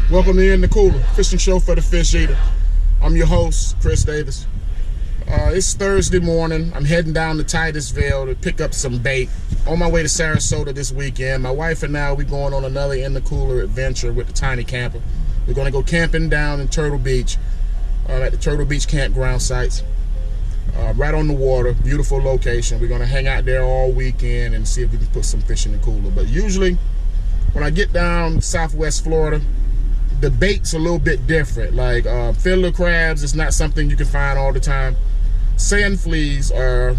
Welcome to In the Cooler, fishing show for the fish eater. I'm your host, Chris Davis. It's Thursday morning. I'm heading down to Titusville to pick up some bait. On my way to Sarasota this weekend. My wife and I, we're going on another In the Cooler adventure with the tiny camper. We're going to go camping down in Turtle Beach, at the Turtle Beach campground sites. Right on the water, beautiful location. We're going to hang out there all weekend and see if we can put some fish in the cooler. But usually, when I get down Southwest Florida, the bait's a little bit different. Like fiddler crabs is not something you can find all the time. Sand fleas are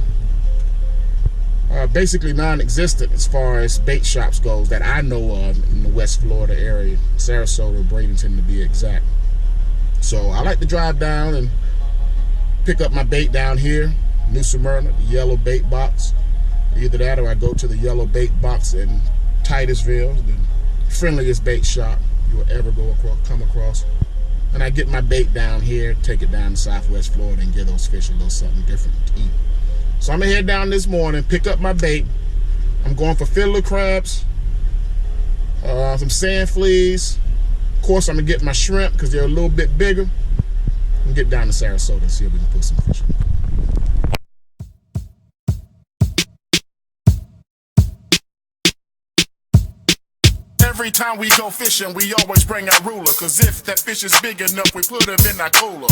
basically non-existent as far as bait shops goes that I know of in the West Florida area, Sarasota, Bradenton to be exact. So I like to drive down and pick up my bait down here, New Smyrna, the yellow bait box. Either that or I go to the yellow bait box in Titusville, the friendliest bait shop you'll ever come across. And I get my bait down here, take it down to Southwest Florida and give those fish a little something different to eat. So I'm gonna head down this morning, pick up my bait. I'm going for fiddler crabs, some sand fleas. Of course, I'm gonna get my shrimp because they're a little bit bigger. And get down to Sarasota and see if we can put some fish in. Every time we go fishing, we always bring our ruler, cause if that fish is big enough, we put him in our cooler.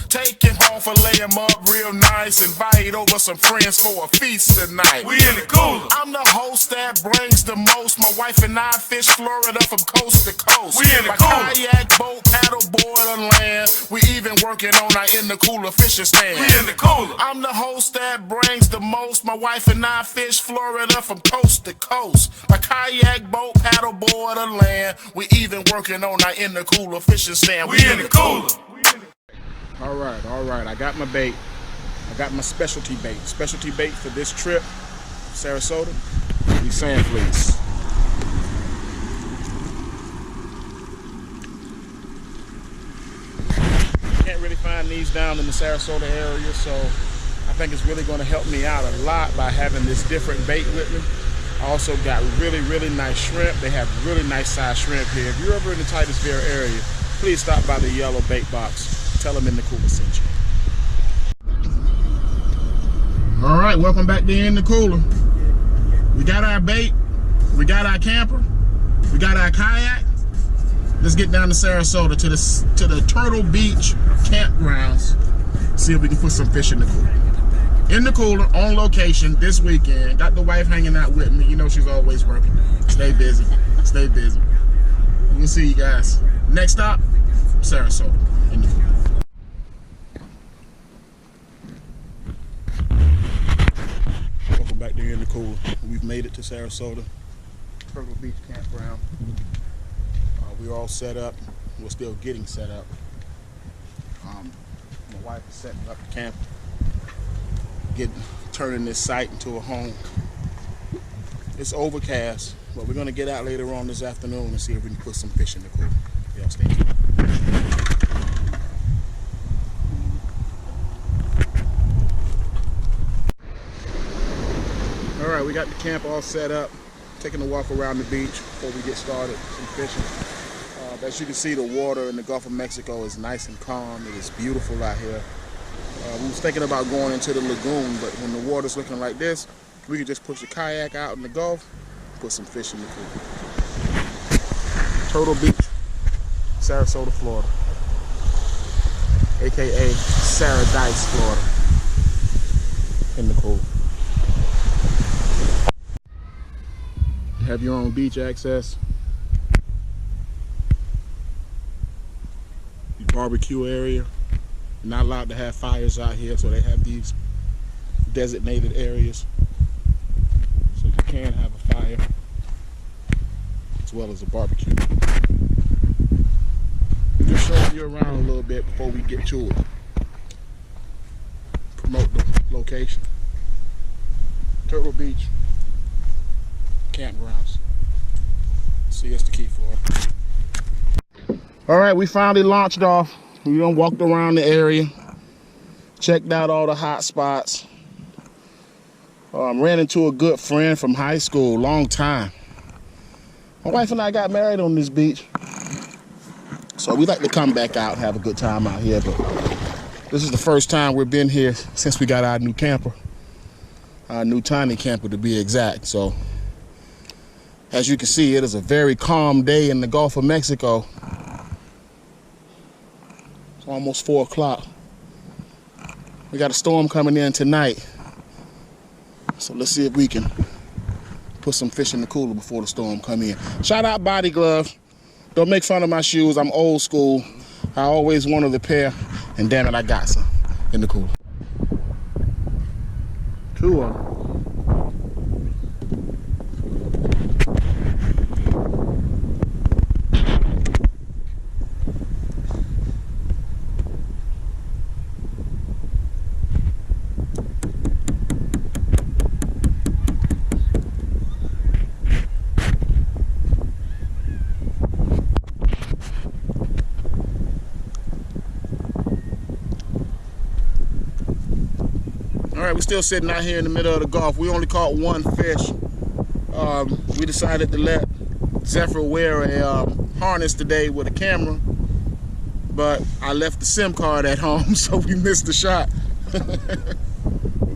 Take him home, fillet him up real nice, invite over some friends for a feast tonight. We in the cooler. I'm the host that brings the most. My wife and I fish Florida from coast to coast. We in the By cooler. kayak, boat, paddle board, or land. We even working on our In the Cooler fishing stand. We in the cooler. I'm the host that brings the most. My wife and I fish Florida from coast to coast. By kayak, boat, paddle board, or land. We even working on our In the Cooler fishing stand. We in the cooler. All right, I got my bait. I got my specialty bait. Specialty bait for this trip, Sarasota, these sand fleas. Can't really find these down in the Sarasota area, so I think it's really gonna help me out a lot by having this different bait with me. I also got really nice shrimp. They have really nice size shrimp here. If you're ever in the Titusville area, please stop by the yellow bait box. Tell them In the Cooler sent you. All right, welcome back to In the Cooler. We got our bait, we got our camper, we got our kayak. Let's get down to Sarasota to the Turtle Beach Campgrounds. See if we can put some fish in the cooler. In the cooler, on location this weekend. Got the wife hanging out with me. You know she's always working. Stay busy, stay busy. We'll see you guys. Next stop, Sarasota. In the cooler. Back there in the cooler. We've made it to Sarasota, Turtle Beach Campground. We're all set up. We're still getting set up. My wife is setting up the camp, turning this site into a home. It's overcast, but we're gonna get out later on this afternoon and see if we can put some fish in the cooler. Y'all stay tuned. All right, we got the camp all set up, taking a walk around the beach before we get started, some fishing. As you can see, the water in the Gulf of Mexico is nice and calm. It is beautiful out here. We was thinking about going into the lagoon, but when the water's looking like this, we could just push the kayak out in the Gulf, put some fish in the cooler. Turtle Beach, Sarasota, Florida, AKA Saradice, Florida, in the cooler. Have your own beach access. The barbecue area. You're not allowed to have fires out here, so they have these designated areas. So you can have a fire as well as a barbecue. Just showing you around a little bit before we get to it. Promote the location. Turtle Beach Campgrounds. Siesta Key, Florida. All right, we finally launched off. We done walked around the area, checked out all the hot spots. Ran into a good friend from high school, long time. My wife and I got married on this beach. So we like to come back out and have a good time out here, but this is the first time we've been here since we got our new camper. Our new tiny camper to be exact. So as you can see, it is a very calm day in the Gulf of Mexico. It's almost 4 o'clock. We got a storm coming in tonight. So let's see if we can put some fish in the cooler before the storm come in. Shout out Body Glove. Don't make fun of my shoes. I'm old school. I always wanted a pair, and damn it, I got some in the cooler. 2 of them. All right, we're still sitting out here in the middle of the Gulf. We only caught 1 fish. We decided to let Zephyr wear a harness today with a camera, but I left the SIM card at home, so we missed the shot.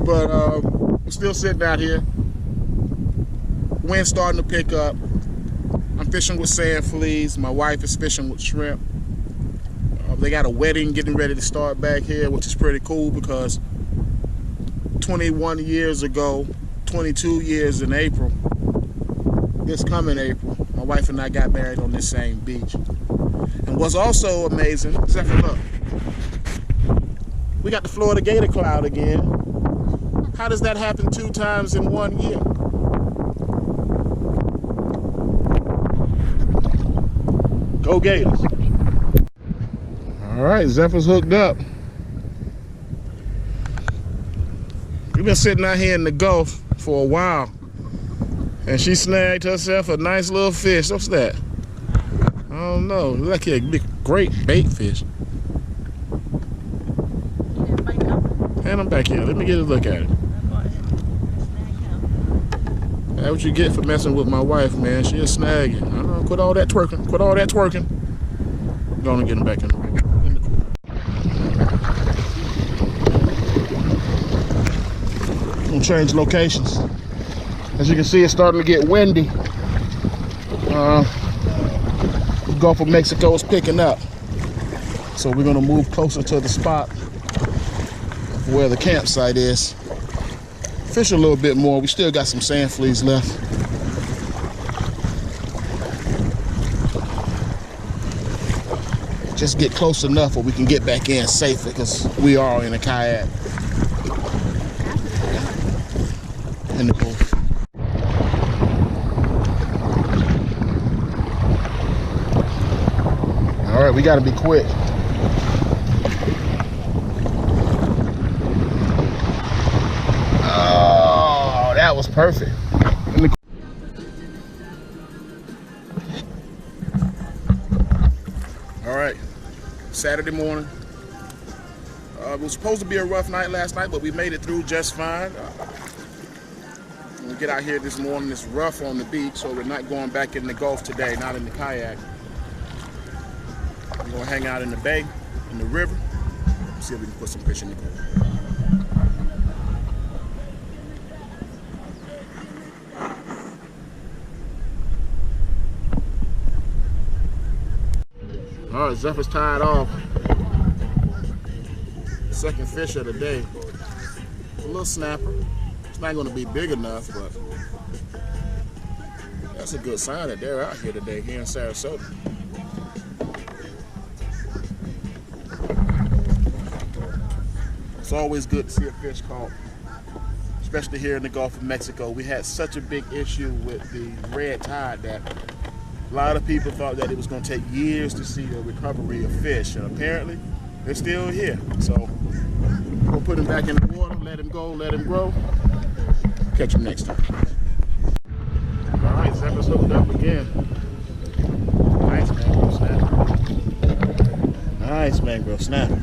But we're still sitting out here. Wind's starting to pick up. I'm fishing with sand fleas. My wife is fishing with shrimp. They got a wedding getting ready to start back here, which is pretty cool because 21 years ago, 22 years in April, this coming April, my wife and I got married on this same beach. And what's also amazing, Zephyr, look, we got the Florida Gator cloud again. How does that happen 2 times in 1 year? Go Gators. All right, Zephyr's hooked up. We've been sitting out here in the Gulf for a while, and she snagged herself a nice little fish. What's that? I don't know. Look like a big, great bait fish. Hand him back here. Let me get a look at it. That's what you get for messing with my wife, man. She is snagging. I know. Quit all that twerking. Quit all that twerking. I'm gonna get him back in the cooler. Change locations. As you can see, it's starting to get windy. The Gulf of Mexico is picking up, so we're going to move closer to the spot where the campsite is. Fish a little bit more. We still got some sand fleas left. Just get close enough where we can get back in safely, because we are in a kayak. In the pool. All right, we got to be quick. Oh, that was perfect. All right, Saturday morning. It was supposed to be a rough night last night, but we made it through just fine. We get out here this morning, it's rough on the beach, so we're not going back in the Gulf today, not in the kayak. We're gonna hang out in the bay, in the river, see if we can put some fish in the cooler. All right, Zephyr's tied off. Second fish of the day. A little snapper. It's not going to be big enough, but that's a good sign that they're out here today, here in Sarasota. It's always good to see a fish caught, especially here in the Gulf of Mexico. We had such a big issue with the red tide that a lot of people thought that it was going to take years to see a recovery of fish, and apparently they're still here. So we'll put them back in the water, let them go, let them grow. Catch them next time. All right, Zephyr's hooked up again. Nice mangrove snapper. Nice mangrove snapper.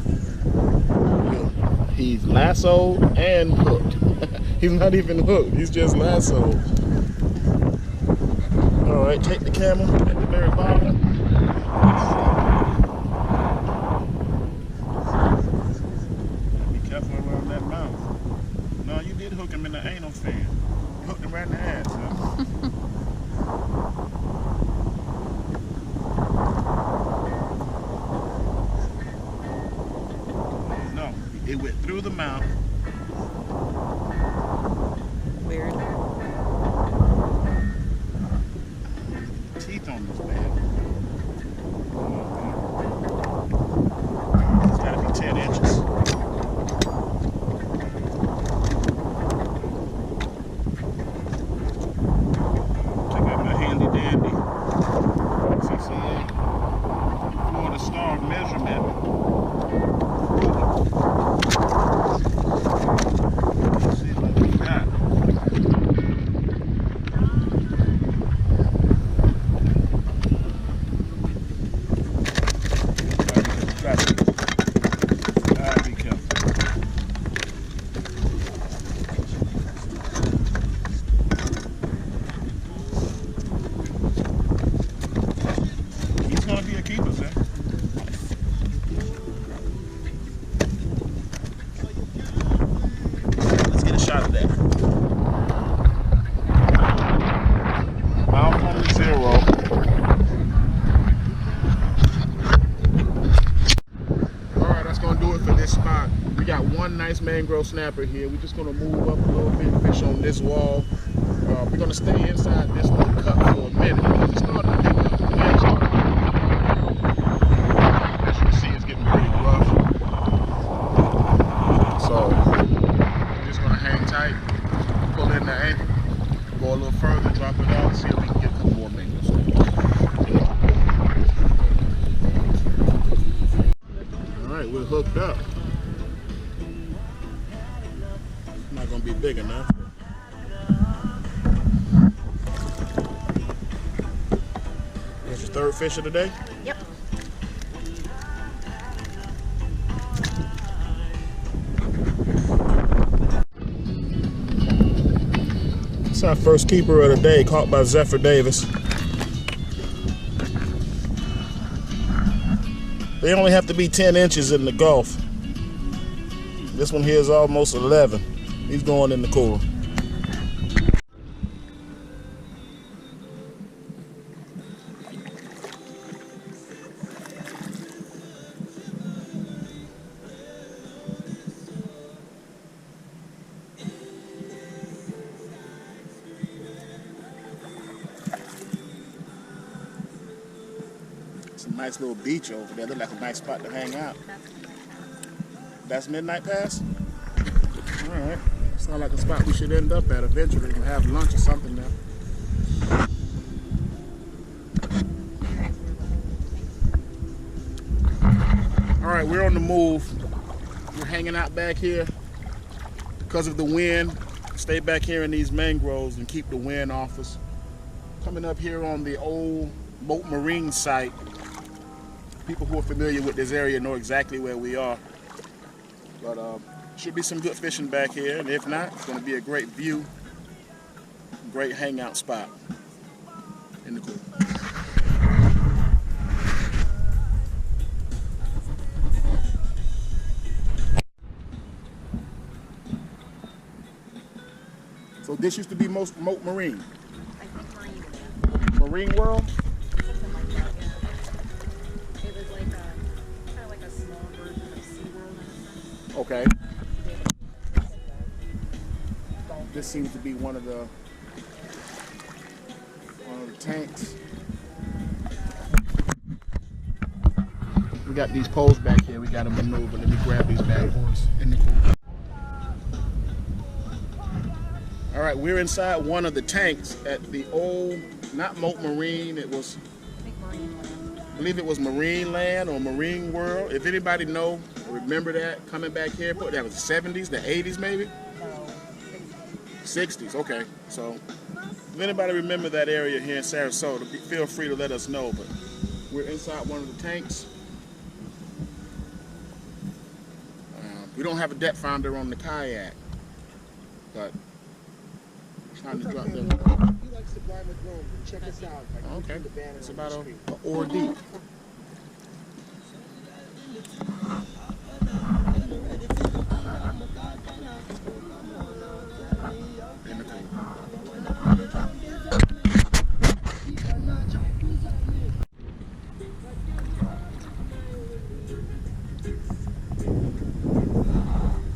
He's lassoed and hooked. He's not even hooked, he's just lassoed. All right, take the camera at the very bottom. It went through the mouth. Weird. Teeth on this man. It's gotta be 10 inches. Check out my handy dandy CCA Florida Star measurement. Let's see what we got. Be careful. He's gonna be a keeper, sir. Let's get a shot of that. Mouth only 0. Spot. We got one nice mangrove snapper here. We're just going to move up a little bit, fish on this wall. We're going to stay inside this little cup for a minute. It's starting to pick up. As you can see, it's getting pretty rough. So we're just going to hang tight, pull in the anchor, go a little further, drop it out, see if we can get a couple more mangroves. All right, we're hooked up. Not gonna be big enough. That's your third fish of the day? Yep. It's our first keeper of the day, caught by Zephyr Davis. They only have to be 10 inches in the Gulf. This one here is almost 11. He's going in the cooler. It's a nice little beach over there. Look like a nice spot to hang out. That's Midnight Pass? All right. Sounds like a spot we should end up at eventually. We'll have lunch or something now. All right, we're on the move. We're hanging out back here because of the wind. Stay back here in these mangroves and keep the wind off us. Coming up here on the old Moat Marine site. People who are familiar with this area know exactly where we are. But should be some good fishing back here, and if not, it's going to be a great view, great hangout spot in the cool. So this used to be Moat Marine. I think Marine. Marine World? Something like that, yeah. It was like kind of like a small version of SeaWorld in a sense. Okay. This seems to be one of the tanks. We got these poles back here. We got to maneuver. Let me grab these bad boys in the cool. All right, we're inside one of the tanks at the old, not Moat Marine. It was, I believe it was Marine Land or Marine World. If anybody know, remember that coming back here, that was the 70s, the 80s maybe? No, 60s, okay. So if anybody remember that area here in Sarasota, feel free to let us know. But we're inside one of the tanks. We don't have a depth finder on the kayak, but trying to drop them. He likes to blind with room. Check us out. Okay, it's about an oar deep.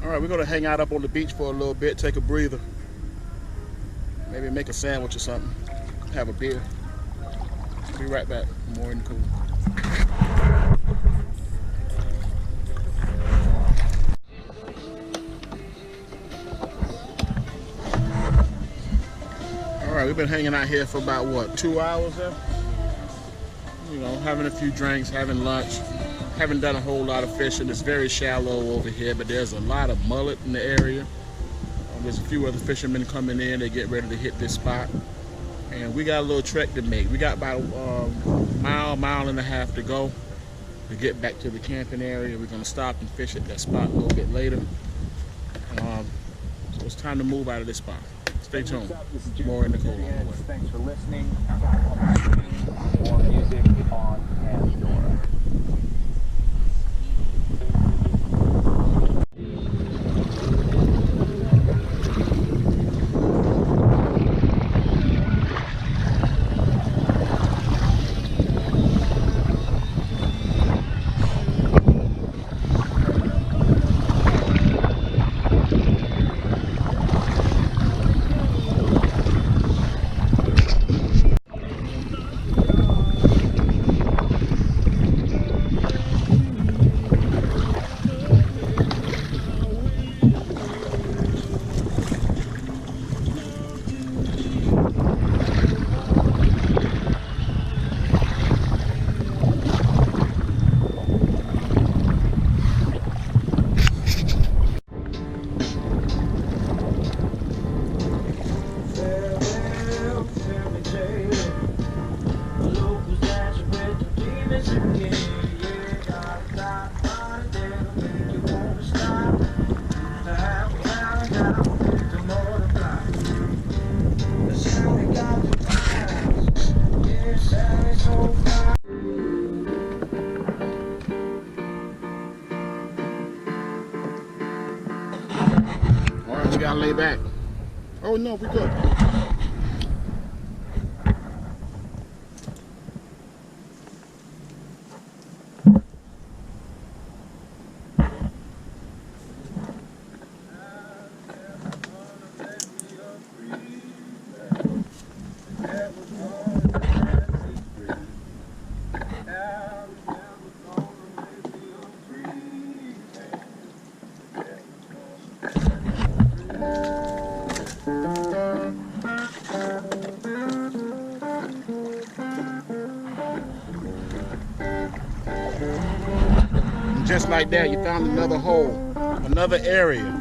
All right, we're gonna hang out up on the beach for a little bit, take a breather. Maybe make a sandwich or something. Have a beer. Be right back. More in the cool. All right, we've been hanging out here for about what, 2 hours now? You know, having a few drinks, having lunch. Haven't done a whole lot of fishing. It's very shallow over here, but there's a lot of mullet in the area. There's a few other fishermen coming in. They get ready to hit this spot. And we got a little trek to make. We got about a mile and a half to go to get back to the camping area. We're gonna stop and fish at that spot a little bit later. So it's time to move out of this spot. Stay tuned. More in the cool on the way. Thanks for listening. More music on Pandora. We gotta lay back. Oh no, we good. Just like that, you found another hole, another area.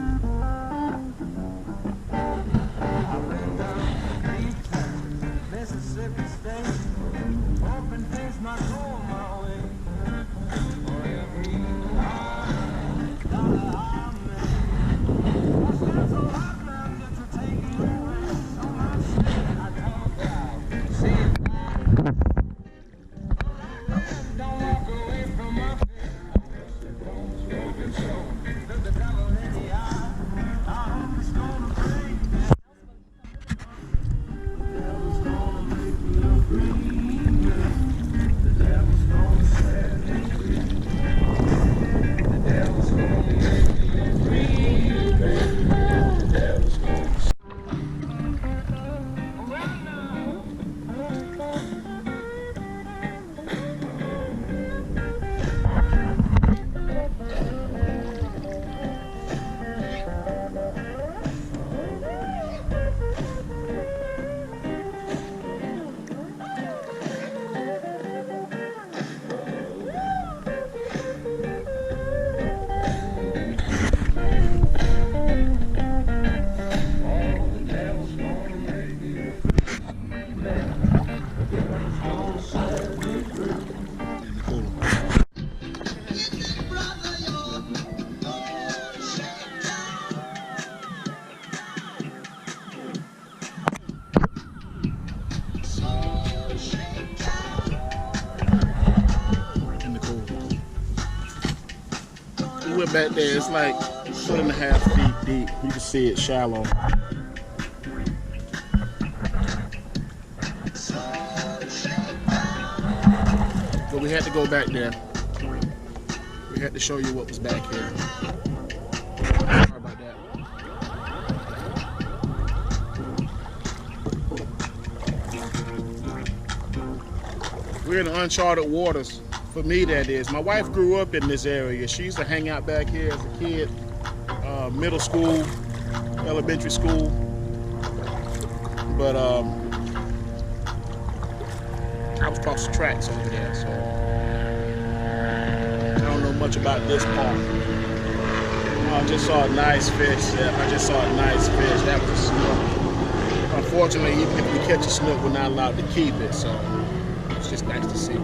We're back there. It's like 1.5 feet deep. You can see it shallow. But we had to go back there. We had to show you what was back here. Sorry about We're in uncharted waters. For me, that is. My wife grew up in this area. She used to hang out back here as a kid, middle school, elementary school. But I was across the tracks over there, so I don't know much about this part. I just saw a nice fish. Yeah, I just saw a nice fish. That was a snook. Unfortunately, even if we catch a snook, we're not allowed to keep it, so it's just nice to see.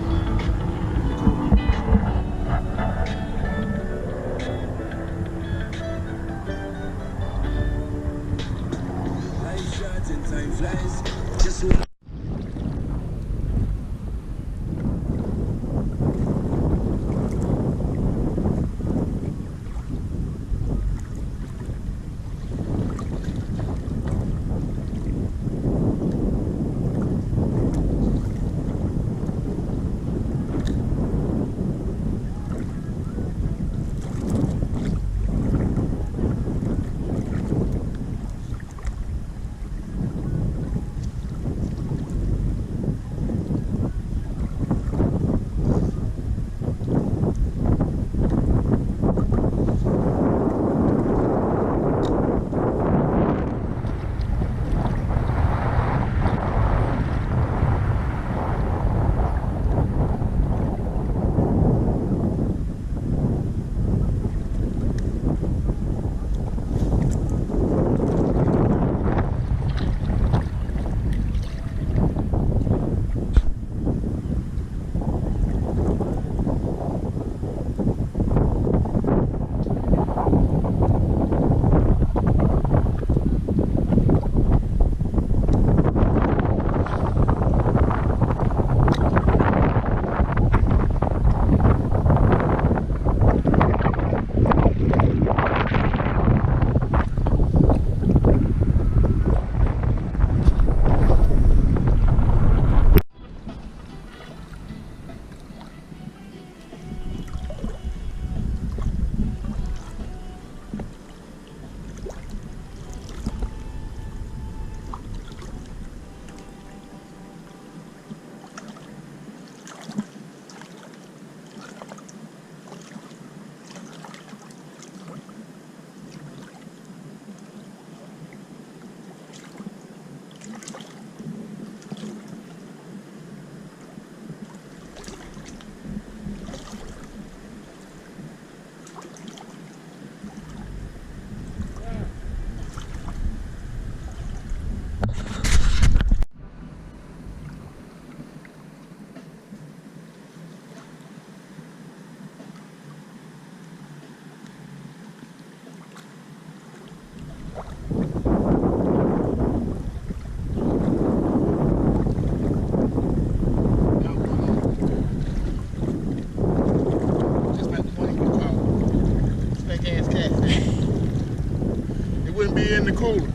In the cooler.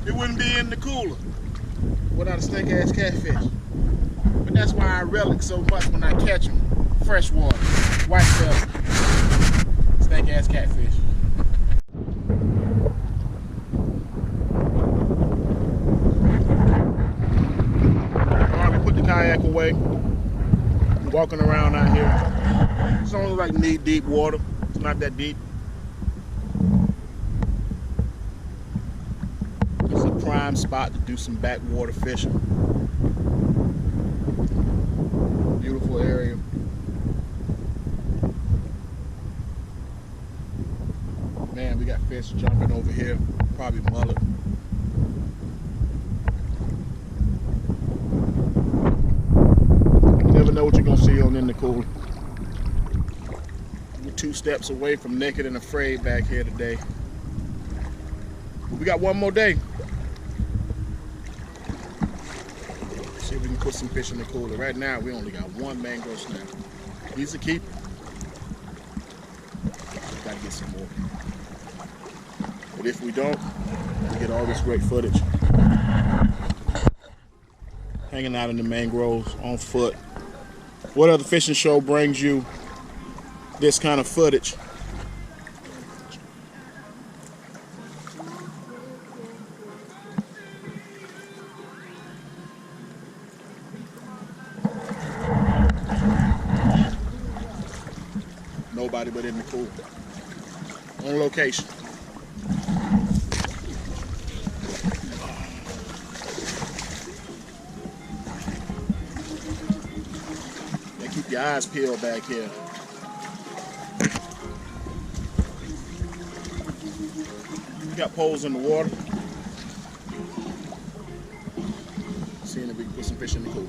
It wouldn't be in the cooler without a snake-ass catfish. But that's why I relish so much when I catch them. Freshwater, white tail, snake-ass catfish. Alright, we put the kayak away. I'm walking around out here. It's only like knee-deep water. It's not that deep. Prime spot to do some backwater fishing. Beautiful area. Man, we got fish jumping over here. Probably mullet. You never know what you're gonna see on In the Cooler. We're 2 steps away from naked and afraid back here today. But we got one more day. See if we can put some fish in the cooler. Right now, we only got 1 mangrove snapper. He's a keeper. Gotta get some more. But if we don't, we get all this great footage. Hanging out in the mangroves on foot. What other fishing show brings you this kind of footage? nobody but in the pool. On location. Yeah, keep your eyes peeled back here. We got poles in the water. Seeing if we can put some fish in the cooler.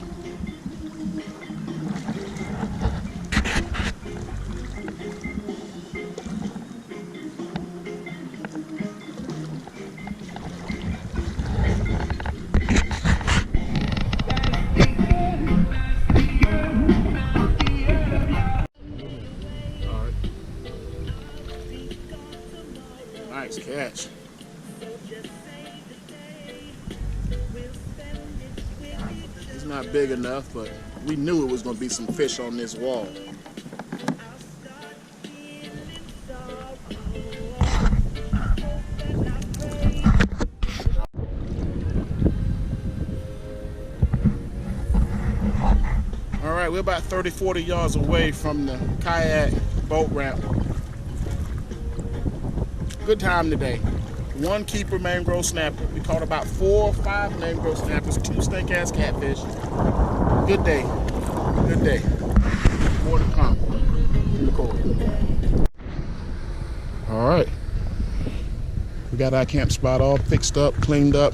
Nice catch. It's not big enough, but we knew it was going to be some fish on this wall. All right, we're about 30, 40 yards away from the kayak boat ramp. Good time today. 1 keeper mangrove snapper. We caught about 4 or 5 mangrove snappers, 2 stink-ass catfish. Good day. Good day. More to come. All right. We got our camp spot all fixed up, cleaned up,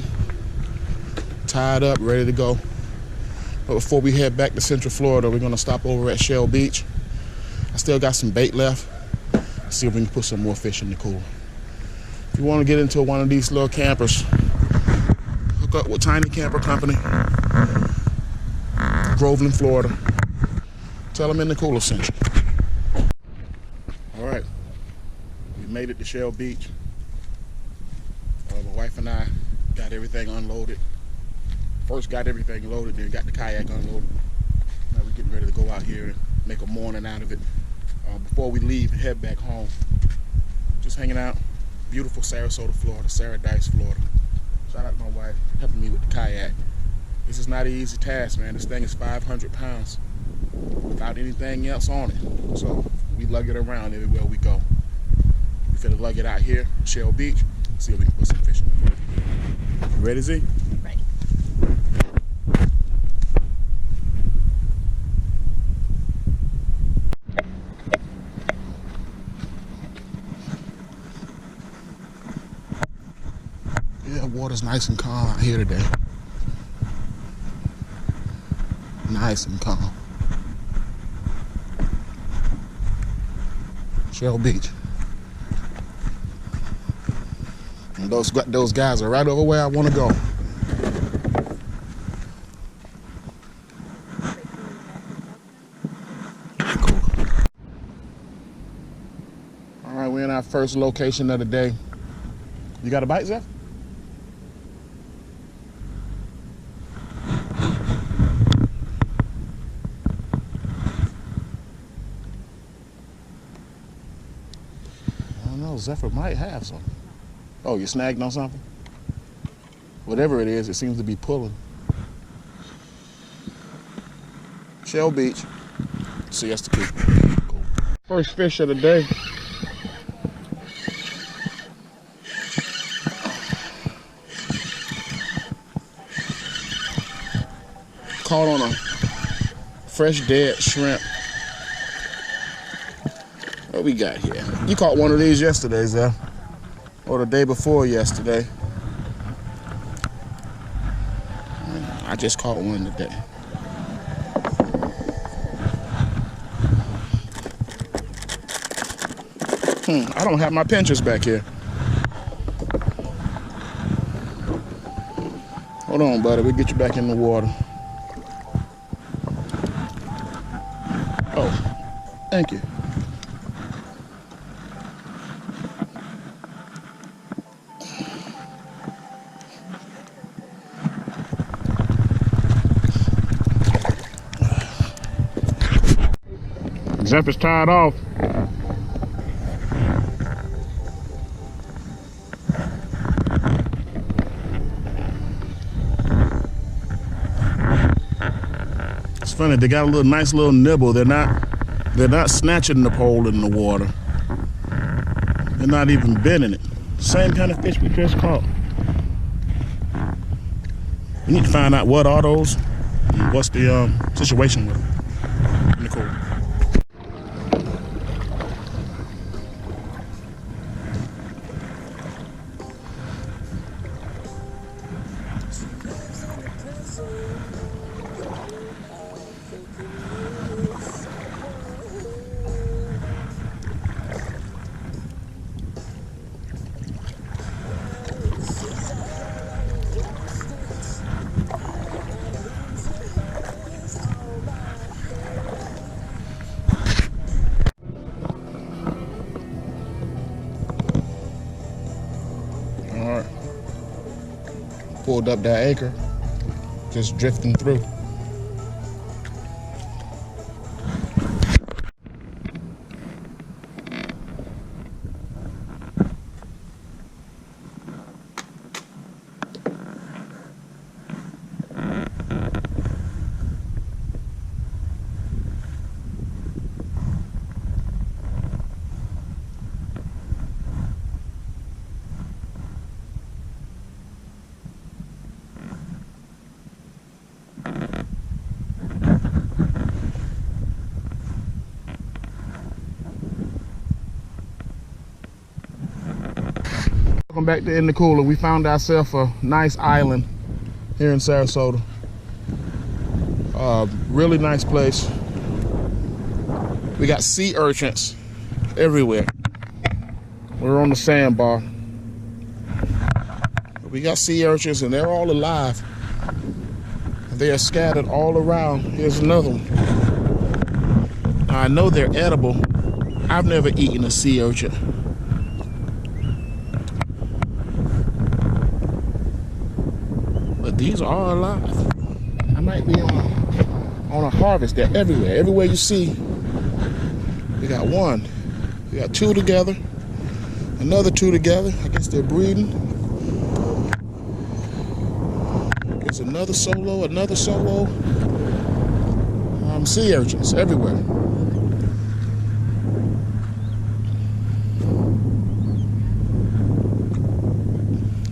tied up, ready to go. But before we head back to Central Florida, we're gonna stop over at Shell Beach. I still got some bait left. See if we can put some more fish in the cooler. If you want to get into one of these little campers, hook up with Tiny Camper Company, Groveland, Florida. Tell them in the cooler sent you. All right, we made it to Shell Beach. My wife and I got everything unloaded. First got everything loaded, then got the kayak unloaded. Now we're getting ready to go out here and make a morning out of it. Before we leave and head back home, just hanging out. Beautiful Sarasota, Florida, Paradise, Florida. Shout out to my wife, helping me with the kayak. This is not an easy task, man. This thing is 500 pounds without anything else on it. So we lug it around everywhere we go. We finna lug it out here, Shell Beach, see if we can put some fish in it. You ready, Z? Ready. Yeah, water's nice and calm out here today. Nice and calm. Shell Beach. And those guys are right over where I want to go. Cool. All right, we're in our first location of the day. You got a bite, Zeph? Zephyr might have some. Oh, you snagged on something? Whatever it is, it seems to be pulling. Shell Beach. Siesta Key. Cool. First fish of the day. Caught on a fresh dead shrimp. What we got here? You caught one of these yesterday, Zeph. Or the day before yesterday. I just caught one today. I don't have my pinchers back here. Hold on, buddy. We'll get you back in the water. Oh, thank you. Zephyr's tied off. It's funny, they got a nice little nibble. They're not They're not snatching the pole in the water. They're not even bending it. Same kind of fish we just caught. We need to find out what are those and what's the situation with them. In the cool. Pulled up that anchor, just drifting through. Welcome back to In the Cooler. We found ourselves a nice island here in Sarasota. Really nice place. We got sea urchins everywhere. We're on the sandbar. We got sea urchins and they're all alive. They are scattered all around. Here's another one. I know they're edible. I've never eaten a sea urchin. But these are alive. I might be on a harvest. They're everywhere. Everywhere you see, we got one. We got two together. Another two together. I guess they're breeding. There's another solo, another solo. Sea urchins everywhere.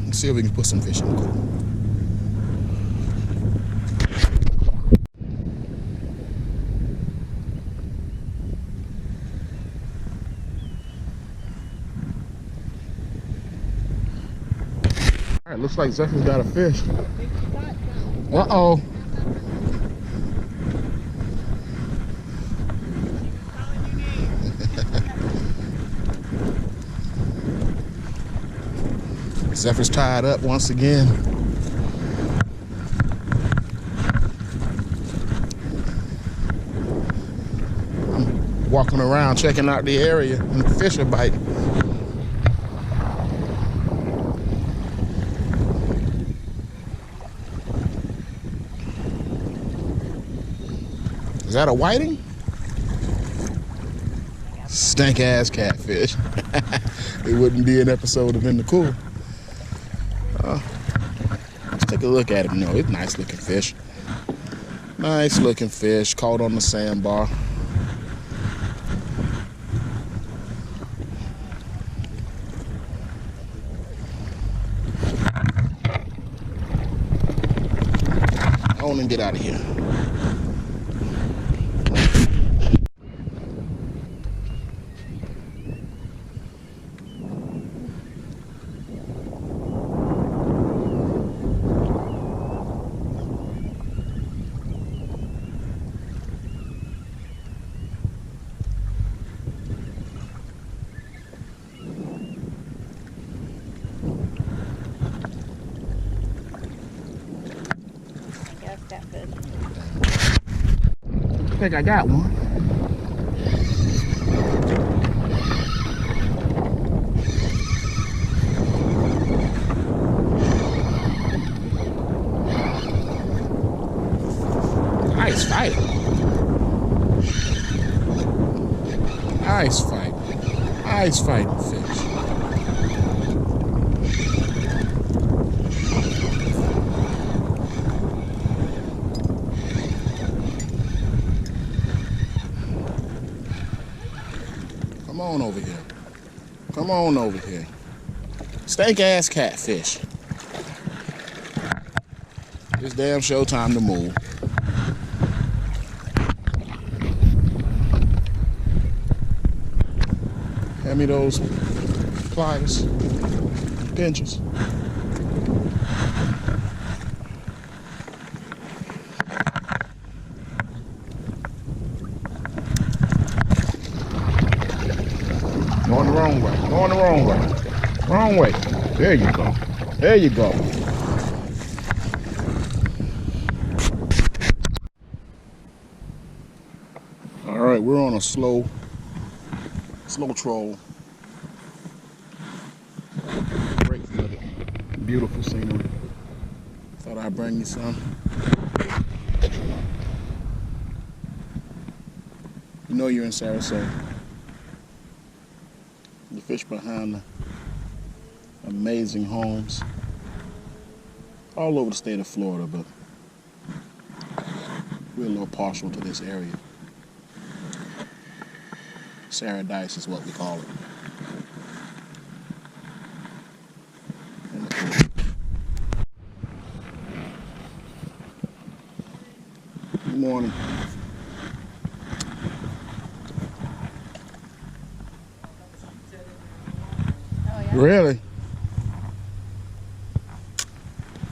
Let's see if we can put some fish in the cooler. All right, looks like Zephyr's got a fish. Uh-oh. Zephyr's tied up once again. I'm walking around checking out the area and the fish are biting. Is that a whiting? Stank ass catfish. It wouldn't be an episode of In the Cool. Let's take a look at him. No, it's a nice looking fish. Nice looking fish caught on the sandbar. I want to get out of here. I think I got one. Nice fight. Nice fight. Nice fighting fish. Come on over here. Come on over here. Stank ass catfish. It's damn show time to move. Hand me those pliers, pinches. Going the wrong way. Going the wrong way. Wrong way. There you go. There you go. All right, we're on a slow troll. Great for it. Beautiful scenery. Thought I'd bring you some. You know you're in Sarasota. You fish behind the amazing homes all over the state of Florida, but we're a little partial to this area. Paradise is what we call it. Good morning. Oh, yeah? Really?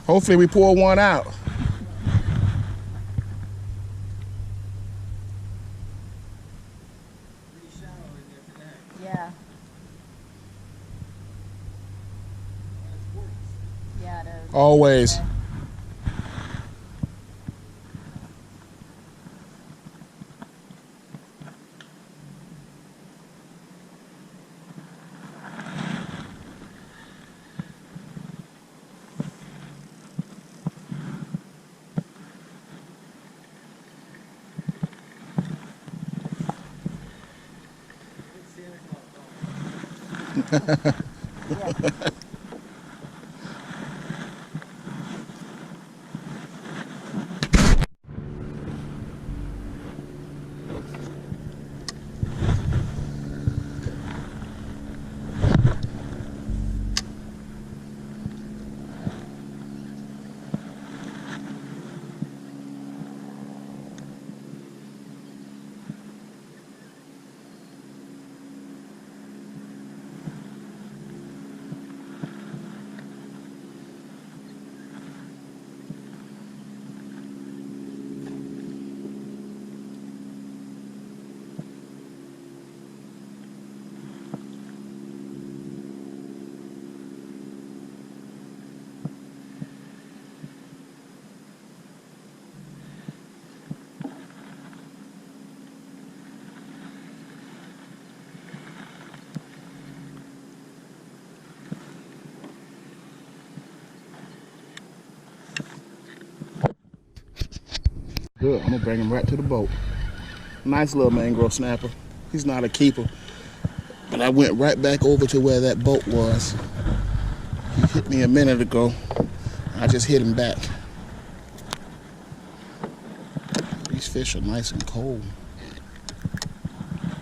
Hopefully we pour one out. Yeah. Yeah, it is. Always. Okay. Good, I'm gonna bring him right to the boat. Nice little mangrove snapper. He's not a keeper, but I went right back over to where that boat was. He hit me a minute ago. I just hit him back. These fish are nice and cold.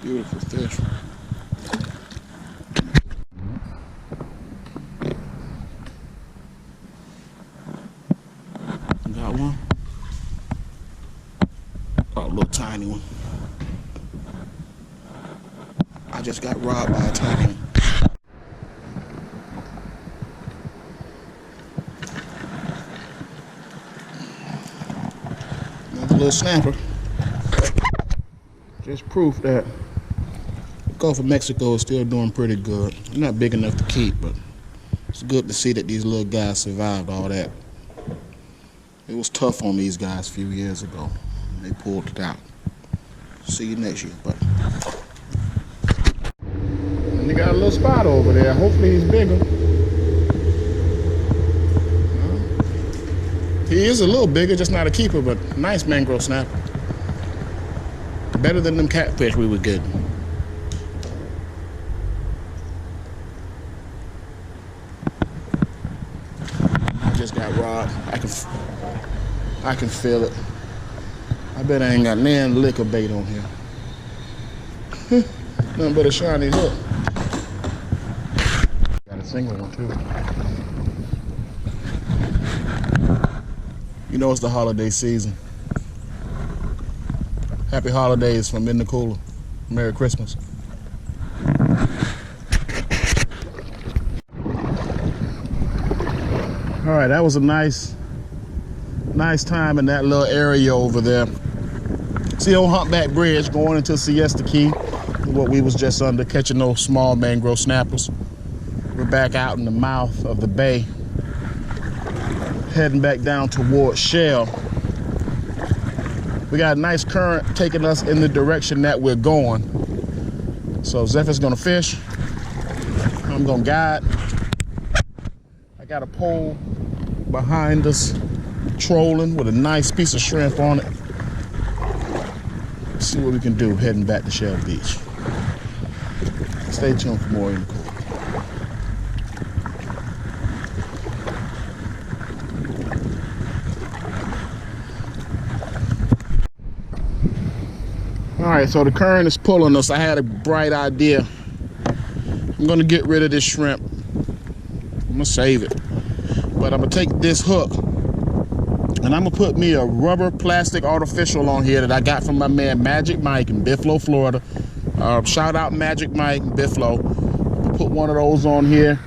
Beautiful fish. Got one. Oh, a little tiny one. I just got robbed by a tiny one. Another little snapper. Just proof that the Gulf of Mexico is still doing pretty good. They're not big enough to keep, but it's good to see that these little guys survived all that. It was tough on these guys a few years ago. They pulled it out. See you next year, buddy. And they got a little spot over there. Hopefully he's bigger. He is a little bigger, just not a keeper, but nice mangrove snapper. Better than them catfish we were getting. I just got robbed. I can feel it. I bet I ain't got nan liquor bait on here. Nothing but a shiny hook. Got a single one too. You know it's the holiday season. Happy holidays from In the Cooler. Merry Christmas. All right, that was a nice time in that little area over there. See old Humpback Bridge going into Siesta Key, what we was just under, catching those small mangrove snappers. We're back out in the mouth of the bay, heading back down towards Shell. We got a nice current taking us in the direction that we're going. So Zephyr's gonna fish, I'm gonna guide. I got a pole behind us trolling with a nice piece of shrimp on it. Let's see what we can do heading back to Shell Beach. Stay tuned for more In the Cooler. All right, so the current is pulling us. I had a bright idea. I'm gonna get rid of this shrimp. I'm gonna save it. But I'm gonna take this hook and I'm gonna put me a rubber plastic artificial on here that I got from my man Magic Mike in Buffalo, Florida. Shout out Magic Mike in Buffalo. I'm gonna put one of those on here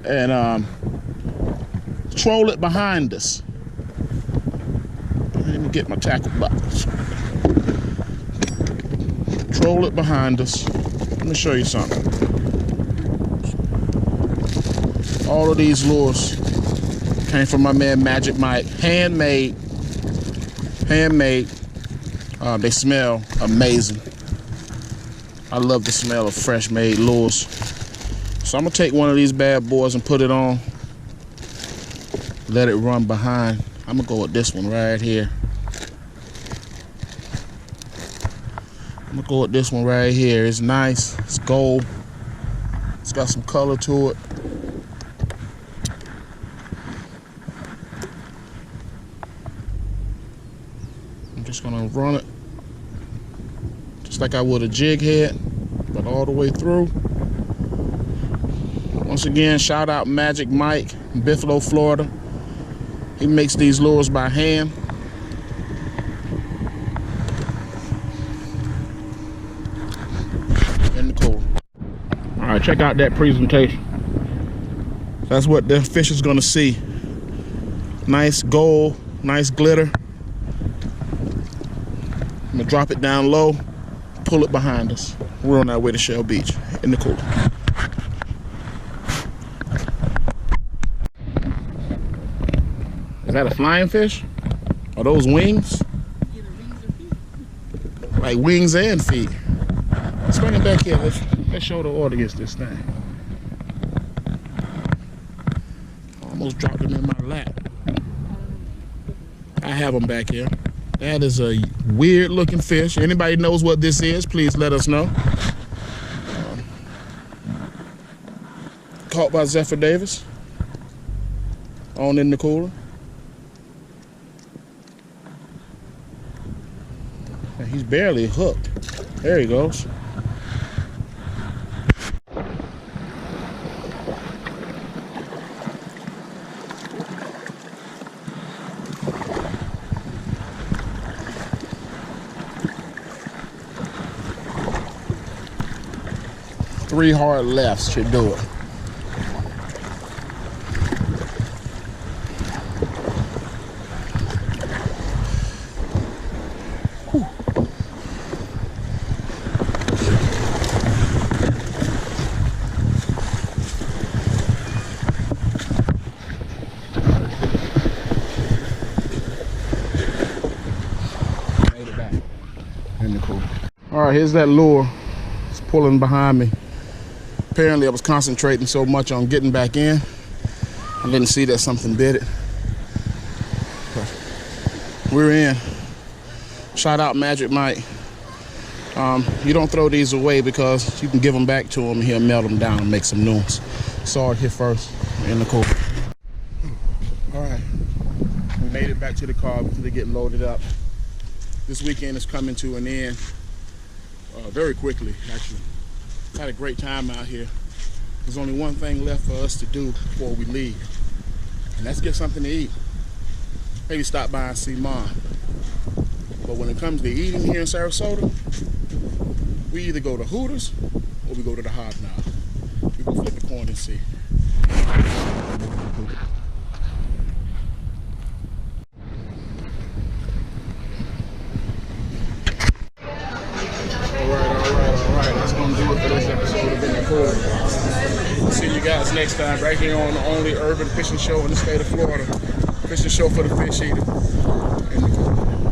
and troll it behind us. Let me get my tackle box. Troll it behind us. Let me show you something. All of these lures came from my man Magic Mike. Handmade. They smell amazing. I love the smell of fresh made lures. So I'm gonna take one of these bad boys and put it on. Let it run behind. I'm gonna go with this one right here. I'm gonna go with this one right here. It's nice, it's gold. It's got some color to it. I'm just gonna run it just like I would a jig head, but all the way through. Once again, shout out Magic Mike in Buffalo, Florida. He makes these lures by hand. In the cooler. All right, check out that presentation. That's what the fish is gonna see. Nice gold, nice glitter. I'm gonna drop it down low, pull it behind us. We're on our way to Shell Beach, In the Cooler. Is that a flying fish? Are those wings? Either wings or feet. Like wings and feet. Let's bring it back here. Let's show the audience this thing. Almost dropped him in my lap. I have them back here. That is a weird looking fish. Anybody knows what this is, please let us know. Caught by Zephyr Davis on In the Cooler. And he's barely hooked. There he goes. Three hard lefts should do it. Whew. Made it back. In the cooler. All right, here's that lure. It's pulling behind me. Apparently I was concentrating so much on getting back in, I didn't see that something bit it. But we're in. Shout out Magic Mike. You don't throw these away because you can give them back to him and he'll melt them down and make some new ones. Saw it here first, In the Cooler. All right, we made it back to the car before they get loaded up. This weekend is coming to an end. very quickly, actually. Had a great time out here. There's only one thing left for us to do before we leave, and that's get something to eat. Maybe stop by and see Mom. But when it comes to eating here in Sarasota, we either go to Hooters or we go to the Hobnob. We can flip the coin and see. Alright. That's gonna do it for this episode of In the Cool. See you guys next time right here on the only urban fishing show in the state of Florida. Fishing show for the fish eater. In the Cool.